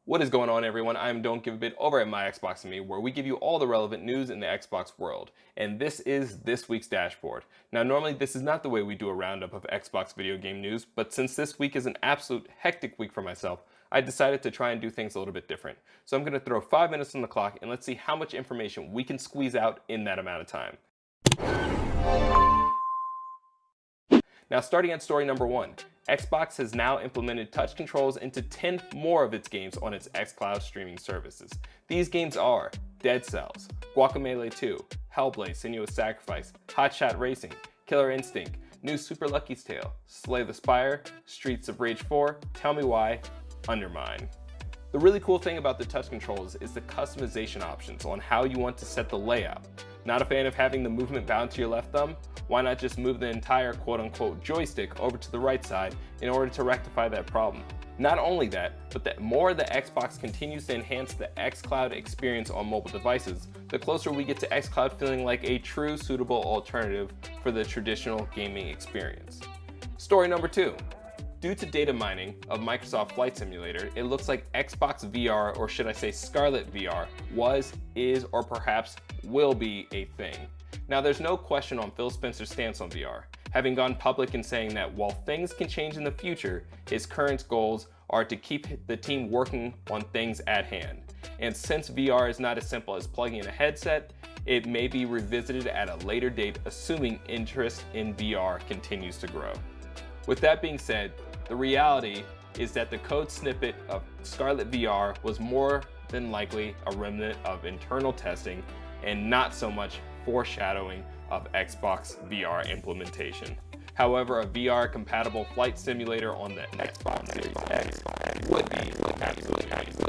What is going on, everyone? I'm Don't Give a Bit over at My Xbox and Me, where we give you all the relevant news in the Xbox world. And this is this week's dashboard. Now, normally this is not the way we do a roundup of Xbox video game news, but since this week is an absolute hectic week for myself, I decided to try and do things a little bit different. So I'm going to throw 5 minutes on the clock and let's see how much information we can squeeze out in that amount of time. Now, starting at story number 1. Xbox has now implemented touch controls into 10 more of its games on its Xcloud streaming services. These games are Dead Cells, Guacamelee 2, Hellblade: Senua's Sacrifice, Hot Shot Racing, Killer Instinct, New Super Lucky's Tale, Slay the Spire, Streets of Rage 4, Tell Me Why, Undermine. The really cool thing about the touch controls is the customization options on how you want to set the layout. Not a fan of having the movement bound to your left thumb? Why not just move the entire quote-unquote joystick over to the right side in order to rectify that problem? Not only that, but the more the Xbox continues to enhance the xCloud experience on mobile devices, the closer we get to xCloud feeling like a true suitable alternative for the traditional gaming experience. Story number 2. Due to data mining of Microsoft Flight Simulator, it looks like Xbox VR, or should I say Scarlet VR, was, is, or perhaps will be a thing. Now, there's no question on Phil Spencer's stance on VR, having gone public and saying that while things can change in the future, his current goals are to keep the team working on things at hand. And since VR is not as simple as plugging in a headset, it may be revisited at a later date, assuming interest in VR continues to grow. With that being said, the reality is that the code snippet of Scarlet VR was more than likely a remnant of internal testing and not so much foreshadowing of Xbox VR implementation. However, a VR-compatible flight simulator on the Xbox Series X would be absolutely amazing.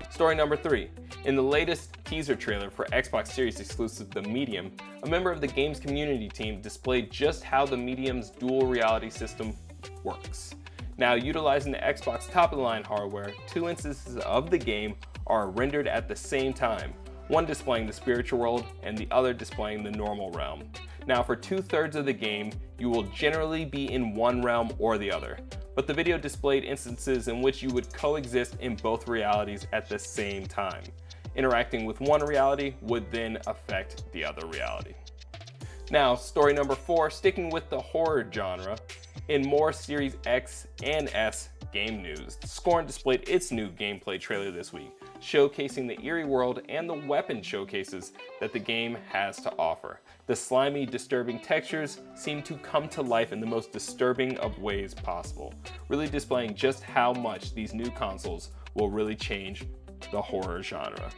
Story number 3. In the latest teaser trailer for Xbox Series exclusive The Medium, a member of the game's community team displayed just how the Medium's dual reality system works. Now, utilizing the Xbox top-of-the-line hardware, 2 instances of the game are rendered at the same time, one displaying the spiritual world and the other displaying the normal realm. Now, for 2/3 of the game, you will generally be in one realm or the other, but the video displayed instances in which you would coexist in both realities at the same time. Interacting with one reality would then affect the other reality. Now, story number 4, sticking with the horror genre, in more Series X and S game news, Scorn displayed its new gameplay trailer this week, showcasing the eerie world and the weapon showcases that the game has to offer. The slimy, disturbing textures seem to come to life in the most disturbing of ways possible, really displaying just how much these new consoles will really change the horror genre.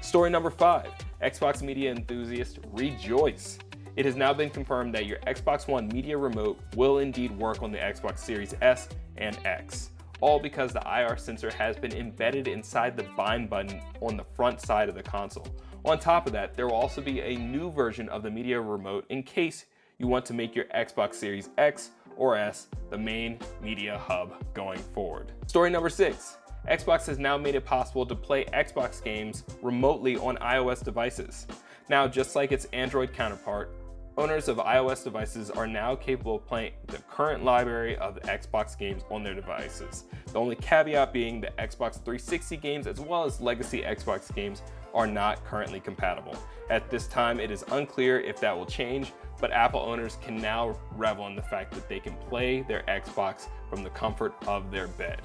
Story number 5, Xbox media enthusiasts rejoice. It has now been confirmed that your Xbox One media remote will indeed work on the Xbox Series S and X, all because the IR sensor has been embedded inside the bind button on the front side of the console. On top of that, there will also be a new version of the media remote in case you want to make your Xbox Series X or S the main media hub going forward. Story number 6. Xbox has now made it possible to play Xbox games remotely on iOS devices. Now, just like its Android counterpart, owners of iOS devices are now capable of playing the current library of Xbox games on their devices. The only caveat being the Xbox 360 games as well as legacy Xbox games are not currently compatible. At this time, it is unclear if that will change, but Apple owners can now revel in the fact that they can play their Xbox from the comfort of their bed.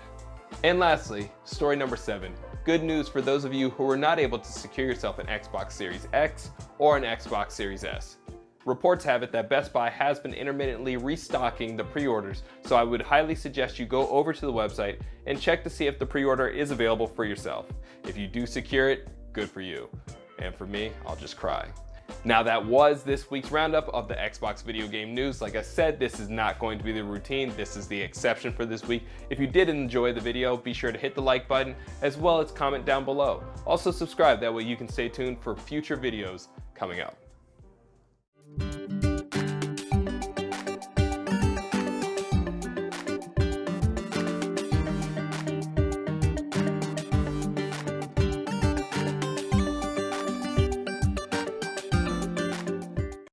And lastly, story number 7. Good news for those of you who were not able to secure yourself an Xbox Series X or an Xbox Series S. Reports have it that Best Buy has been intermittently restocking the pre-orders, so I would highly suggest you go over to the website and check to see if the pre-order is available for yourself. If you do secure it, good for you. And for me, I'll just cry. Now, that was this week's roundup of the Xbox video game news. Like I said, this is not going to be the routine. This is the exception for this week. If you did enjoy the video, be sure to hit the like button as well as comment down below. Also subscribe, that way you can stay tuned for future videos coming up.